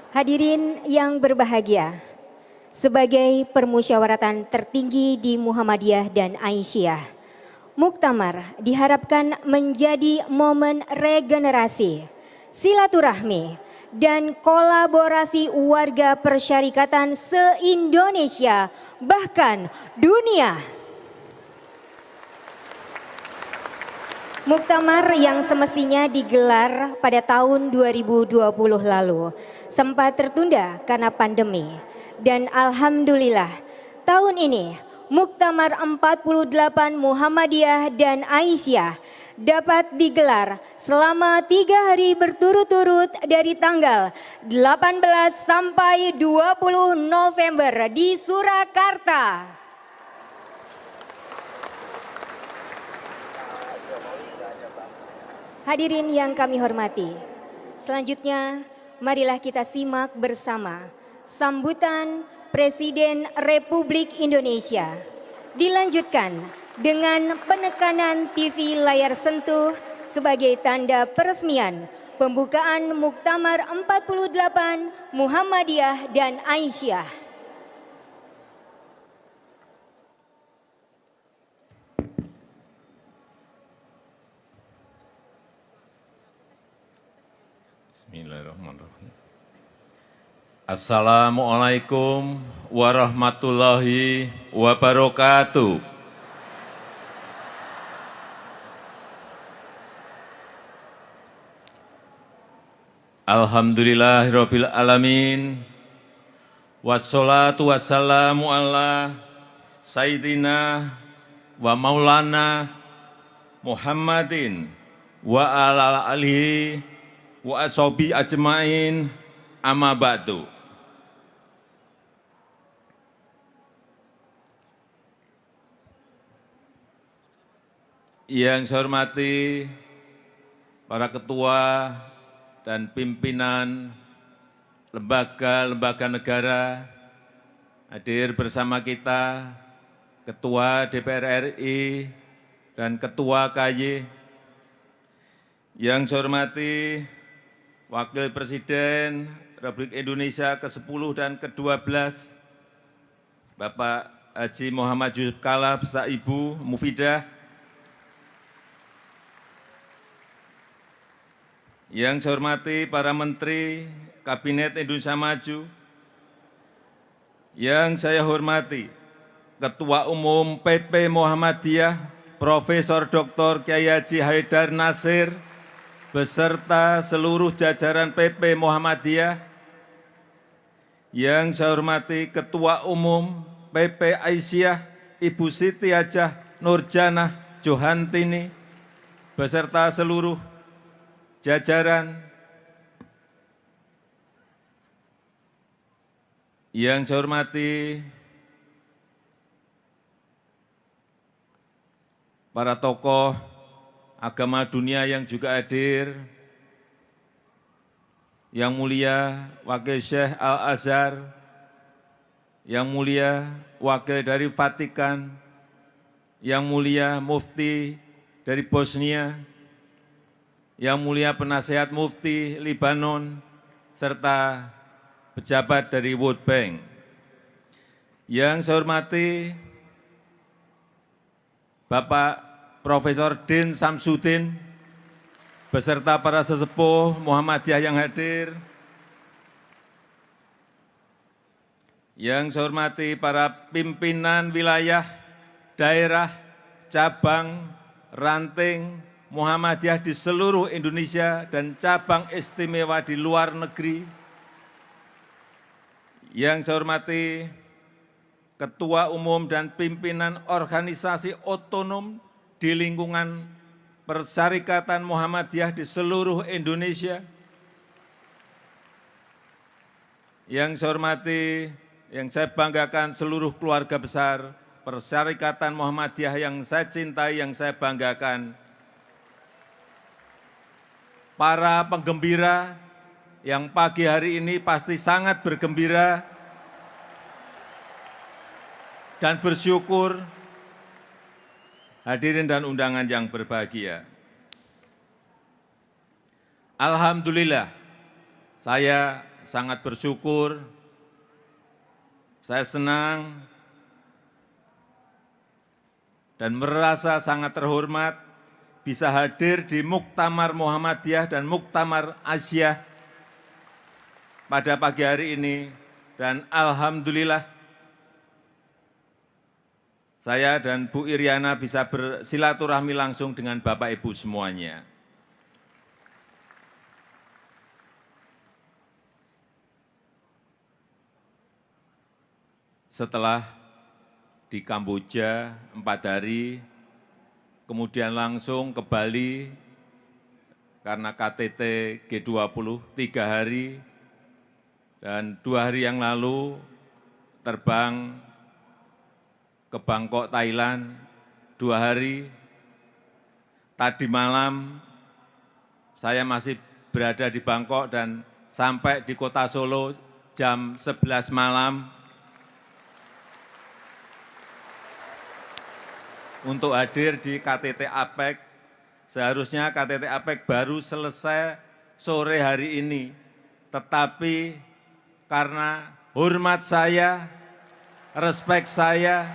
Hadirin yang berbahagia, sebagai permusyawaratan tertinggi di Muhammadiyah dan Aisyah, Muktamar diharapkan menjadi momen regenerasi, silaturahmi, dan kolaborasi warga persyarikatan se-Indonesia, bahkan dunia. Muktamar yang semestinya digelar pada tahun 2020 lalu sempat tertunda karena pandemi, dan alhamdulillah tahun ini Muktamar 48 Muhammadiyah dan Aisyah dapat digelar selama 3 hari berturut-turut dari tanggal 18 sampai 20 November di Surakarta. Hadirin yang kami hormati, selanjutnya marilah kita simak bersama sambutan Presiden Republik Indonesia. Dilanjutkan dengan penekanan TV layar sentuh sebagai tanda peresmian pembukaan Muktamar 48 Muhammadiyah dan Aisyah. Bismillahirrahmanirrahim. Assalamualaikum warahmatullahi wabarakatuh. Alhamdulillahirabbil alamin. Wassalatu wassalamu ala sayyidina wa maulana Muhammadin wa ala alihi wa ashabi ajmain, amma ba'du. Yang saya hormati para ketua dan pimpinan lembaga-lembaga negara, hadir bersama kita Ketua DPR RI dan Ketua KY. Yang saya hormati Wakil Presiden Republik Indonesia ke-10 dan ke-12, Bapak Haji Muhammad Yusuf Kalla beserta Ibu Mufidah. Yang saya hormati para Menteri Kabinet Indonesia Maju. Yang saya hormati Ketua Umum PP Muhammadiyah, Profesor Dr. Kiai Haji Haidar Nasir, beserta seluruh jajaran PP Muhammadiyah. Yang saya hormati Ketua Umum PP Aisyah, Ibu Siti Hajah Nurjanah Johantini, beserta seluruh jajaran. Yang saya hormati para tokoh agama dunia yang juga hadir, yang mulia Wakil Syekh Al-Azhar, yang mulia Wakil dari Vatikan, yang mulia Mufti dari Bosnia, yang mulia Penasehat Mufti Libanon, serta pejabat dari World Bank. Yang saya hormati Bapak Profesor Din Samsudin, beserta para sesepuh Muhammadiyah yang hadir. Yang saya hormati para pimpinan wilayah, daerah, cabang, ranting Muhammadiyah di seluruh Indonesia dan cabang istimewa di luar negeri. Yang saya hormati Ketua Umum dan pimpinan organisasi otonom di lingkungan Persyarikatan Muhammadiyah di seluruh Indonesia. Yang saya hormati, yang saya banggakan seluruh keluarga besar Persyarikatan Muhammadiyah yang saya cintai, yang saya banggakan. Para penggembira yang pagi hari ini pasti sangat bergembira dan bersyukur. Hadirin dan undangan yang berbahagia, alhamdulillah saya sangat bersyukur, saya senang dan merasa sangat terhormat bisa hadir di Muktamar Muhammadiyah dan Muktamar Aisyah pada pagi hari ini. Dan alhamdulillah saya dan Bu Iriana bisa bersilaturahmi langsung dengan Bapak Ibu semuanya. Setelah di Kamboja 4 hari, kemudian langsung ke Bali karena KTT G20 3 hari, dan 2 hari yang lalu terbang ke Bangkok, Thailand 2 hari. Tadi malam saya masih berada di Bangkok dan sampai di kota Solo jam 11 malam untuk hadir di KTT APEC. Seharusnya KTT APEC baru selesai sore hari ini, tetapi karena hormat saya, respek saya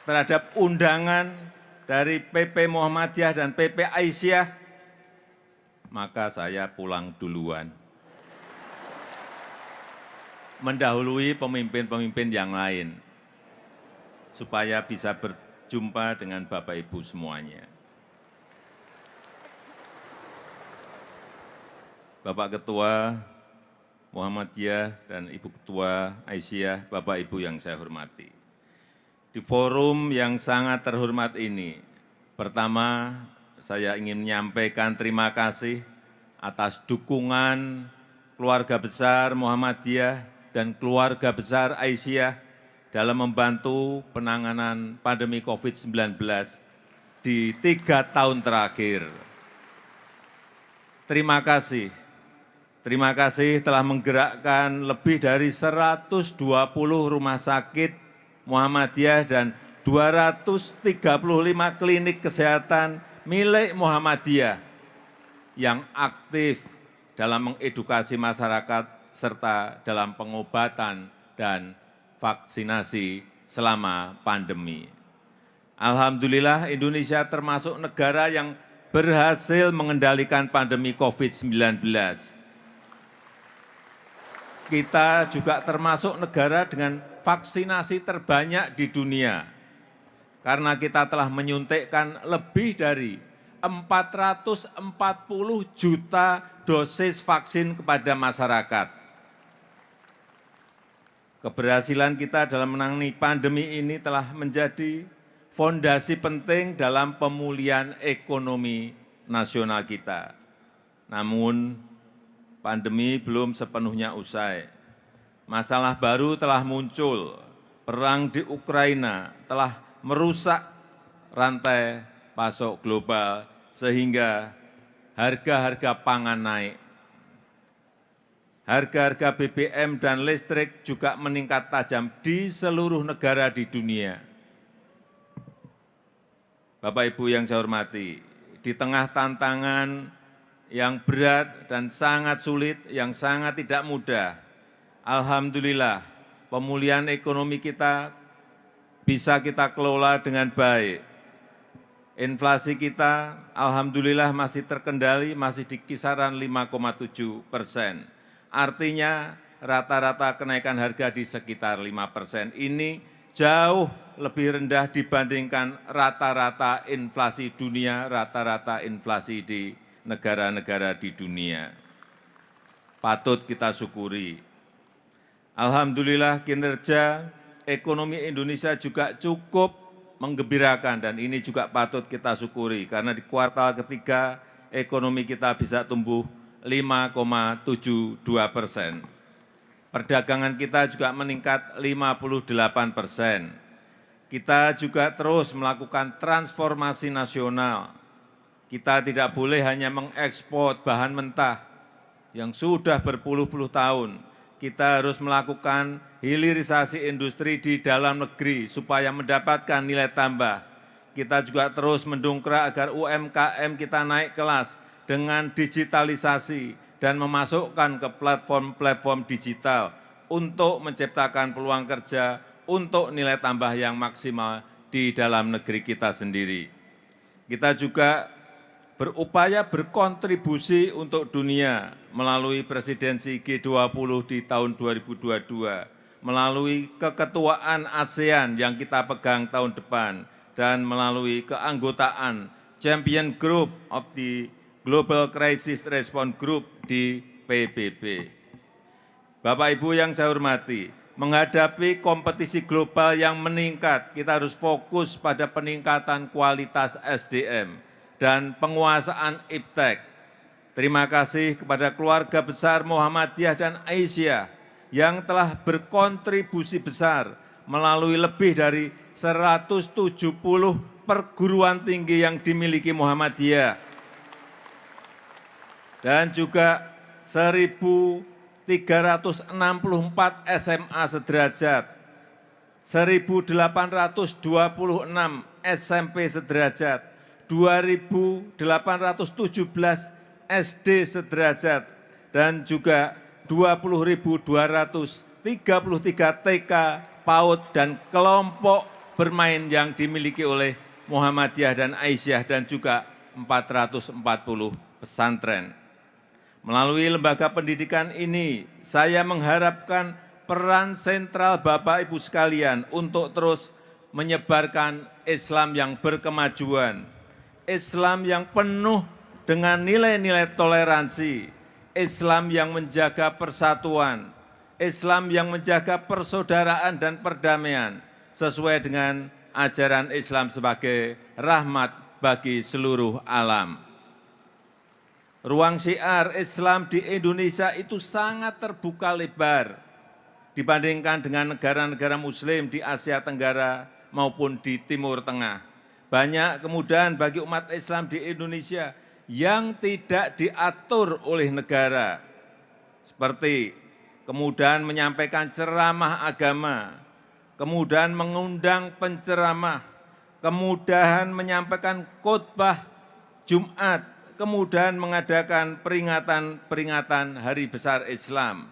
terhadap undangan dari PP Muhammadiyah dan PP Aisyah, maka saya pulang duluan, mendahului pemimpin-pemimpin yang lain, supaya bisa berjumpa dengan Bapak Ibu semuanya. Bapak Ketua Muhammadiyah dan Ibu Ketua Aisyah, Bapak Ibu yang saya hormati. Di forum yang sangat terhormat ini, pertama saya ingin menyampaikan terima kasih atas dukungan keluarga besar Muhammadiyah dan keluarga besar Aisyah dalam membantu penanganan pandemi COVID-19 di 3 tahun terakhir. Terima kasih telah menggerakkan lebih dari 120 rumah sakit Muhammadiyah dan 235 klinik kesehatan milik Muhammadiyah yang aktif dalam mengedukasi masyarakat serta dalam pengobatan dan vaksinasi selama pandemi. Alhamdulillah Indonesia termasuk negara yang berhasil mengendalikan pandemi COVID-19. Kita juga termasuk negara dengan vaksinasi terbanyak di dunia, karena kita telah menyuntikkan lebih dari 440 juta dosis vaksin kepada masyarakat. Keberhasilan kita dalam menangani pandemi ini telah menjadi fondasi penting dalam pemulihan ekonomi nasional kita. Namun, pandemi belum sepenuhnya usai. Masalah baru telah muncul. Perang di Ukraina telah merusak rantai pasok global sehingga harga-harga pangan naik. Harga-harga BBM dan listrik juga meningkat tajam di seluruh negara di dunia. Bapak Ibu yang saya hormati, di tengah tantangan yang berat dan sangat sulit, yang sangat tidak mudah, alhamdulillah pemulihan ekonomi kita bisa kita kelola dengan baik. Inflasi kita alhamdulillah masih terkendali, masih di kisaran 5,7%. Artinya rata-rata kenaikan harga di sekitar 5%. Ini jauh lebih rendah dibandingkan rata-rata inflasi dunia, rata-rata inflasi di negara-negara di dunia. Patut kita syukuri. Alhamdulillah kinerja ekonomi Indonesia juga cukup menggembirakan dan ini juga patut kita syukuri karena di kuartal ketiga ekonomi kita bisa tumbuh 5,72%. Perdagangan kita juga meningkat 58%. Kita juga terus melakukan transformasi nasional. Kita tidak boleh hanya mengekspor bahan mentah yang sudah berpuluh-puluh tahun. Kita harus melakukan hilirisasi industri di dalam negeri supaya mendapatkan nilai tambah. Kita juga terus mendongkrak agar UMKM kita naik kelas dengan digitalisasi, dan memasukkan ke platform-platform digital untuk menciptakan peluang kerja untuk nilai tambah yang maksimal di dalam negeri kita sendiri. Kita juga berupaya berkontribusi untuk dunia melalui presidensi G20 di tahun 2022, melalui keketuaan ASEAN yang kita pegang tahun depan, dan melalui keanggotaan Champion Group of the Global Crisis Response Group di PBB. Bapak Ibu yang saya hormati, menghadapi kompetisi global yang meningkat, kita harus fokus pada peningkatan kualitas SDM dan penguasaan iptek. Terima kasih kepada keluarga besar Muhammadiyah dan Aisyah yang telah berkontribusi besar melalui lebih dari 170 perguruan tinggi yang dimiliki Muhammadiyah dan juga 1.364 SMA sederajat, 1.826 SMP sederajat, 2.817 SD sederajat, dan juga 20.233 TK, PAUD, dan kelompok bermain yang dimiliki oleh Muhammadiyah dan Aisyah, dan juga 440 pesantren. Melalui lembaga pendidikan ini, saya mengharapkan peran sentral Bapak Ibu sekalian untuk terus menyebarkan Islam yang berkemajuan, Islam yang penuh dengan nilai-nilai toleransi, Islam yang menjaga persatuan, Islam yang menjaga persaudaraan dan perdamaian, sesuai dengan ajaran Islam sebagai rahmat bagi seluruh alam. Ruang syiar Islam di Indonesia itu sangat terbuka lebar dibandingkan dengan negara-negara Muslim di Asia Tenggara maupun di Timur Tengah. Banyak kemudahan bagi umat Islam di Indonesia yang tidak diatur oleh negara, seperti kemudahan menyampaikan ceramah agama, kemudahan mengundang penceramah, kemudahan menyampaikan khotbah Jumat, kemudahan mengadakan peringatan Hari Besar Islam,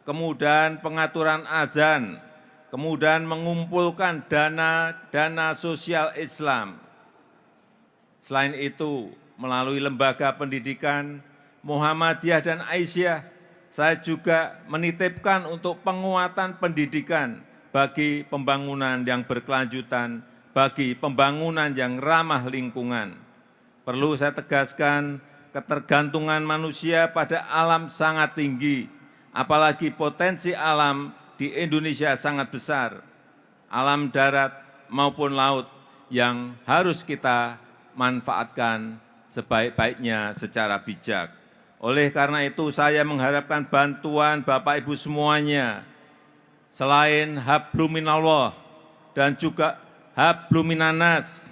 kemudahan pengaturan azan, kemudahan mengumpulkan dana sosial Islam. Selain itu, melalui lembaga pendidikan Muhammadiyah dan Aisyah, saya juga menitipkan untuk penguatan pendidikan bagi pembangunan yang berkelanjutan, bagi pembangunan yang ramah lingkungan. Perlu saya tegaskan, ketergantungan manusia pada alam sangat tinggi, apalagi potensi alam di Indonesia sangat besar, alam darat maupun laut yang harus kita manfaatkan sebaik-baiknya secara bijak. Oleh karena itu saya mengharapkan bantuan Bapak Ibu semuanya, selain habluminallah dan juga habluminanas,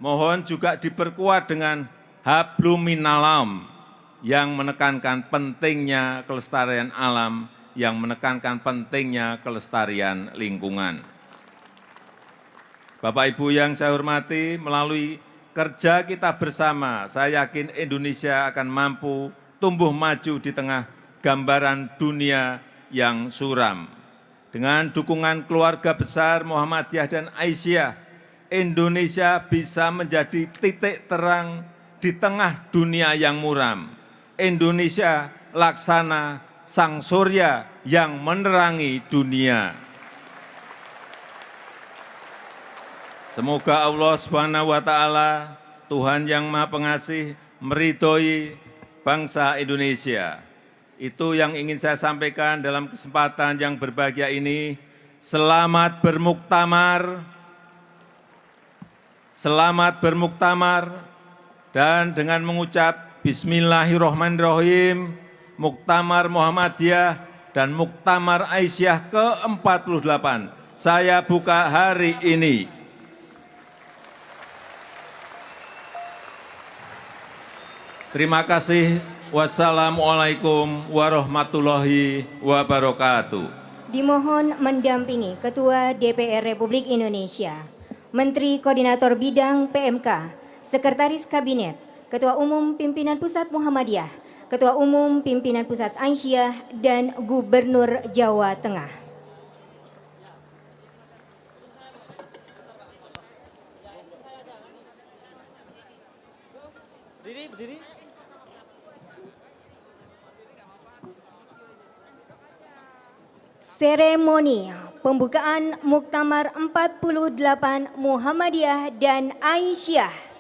mohon juga diperkuat dengan habluminalam yang menekankan pentingnya kelestarian alam, yang menekankan pentingnya kelestarian lingkungan. Bapak Ibu yang saya hormati, melalui kerja kita bersama, saya yakin Indonesia akan mampu tumbuh maju di tengah gambaran dunia yang suram. Dengan dukungan keluarga besar Muhammadiyah dan Aisyah, Indonesia bisa menjadi titik terang di tengah dunia yang muram. Indonesia laksana sang surya yang menerangi dunia. Semoga Allah Subhanahu wa Ta'ala, Tuhan yang Maha Pengasih, meridhoi bangsa Indonesia. Itu yang ingin saya sampaikan dalam kesempatan yang berbahagia ini. Selamat bermuktamar. Selamat bermuktamar, dan dengan mengucap Bismillahirrahmanirrahim, Muktamar Muhammadiyah dan Muktamar Aisyah ke-48, saya buka hari ini. Terima kasih. Wassalamualaikum warahmatullahi wabarakatuh. Dimohon mendampingi Ketua DPR Republik Indonesia, Menteri Koordinator Bidang PMK, Sekretaris Kabinet, Ketua Umum Pimpinan Pusat Muhammadiyah, Ketua Umum Pimpinan Pusat Aisyah dan Gubernur Jawa Tengah. Berdiri. Seremoni pembukaan Muktamar 48 Muhammadiyah dan Aisyah.